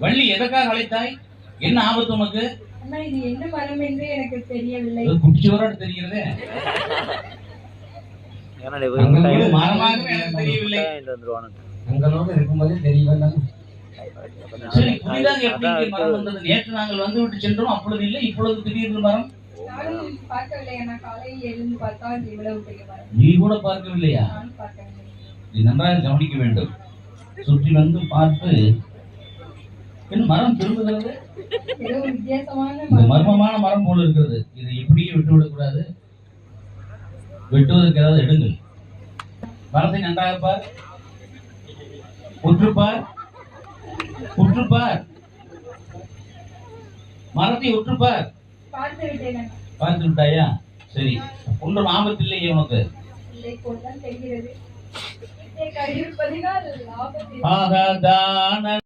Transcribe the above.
வள்ளி எதற்காக அழைத்தாய்? என்ன ஆபத்து உனக்கு? அண்ணா, இது என்ன மரம் என்று எனக்கு தெரியவில்லை. குட்டிச்சோரோடு தெரிகிறதே. மரமாக எனக்கு தெரியவில்லை. உங்களோடு இருக்கும்போதே தெரியவில்லை. சரி, புதிதாக எப்படி மரம் வந்தது? நேற்று நாங்கள் வந்து விட்டு சென்றோம், அப்பொழுது இல்லை, இப்பொழுது திடீர்னு மரம். நானும் பார்க்கவில்லை அண்ணா. காலையில் எழுந்து பார்த்தால் இவ்வளவு பெரிய மரம். நீ கூட பார்க்கவில்லையா? நான் பார்க்கவில்லை. நீ நன்றாக கவனிக்க வேண்டும். சுற்றி வந்து பார்த்து மரம் திரும்புகிறது. ஏதோ வித்தியாசமான மர்மமான மரம் போல இருக்கிறது. இதை எப்படியே விட்டு விடக்கூடாது. வெட்டுவதற்கு ஏதாவது எடுங்கள். மரத்தை நன்றாக பார், உற்றுப்பார், உற்றுப்பார், மரத்தை உற்றுப்பார். பார்த்து விட்டேன் அண்ணா. பார்த்து விட்டாயா? சரி, ஒன்றும் ஆபத்து இல்லையே உனக்கு? இல்லை போல்தான் தெரிகிறது. கழிப்பதினால் லாபத்தில் ஆகாதான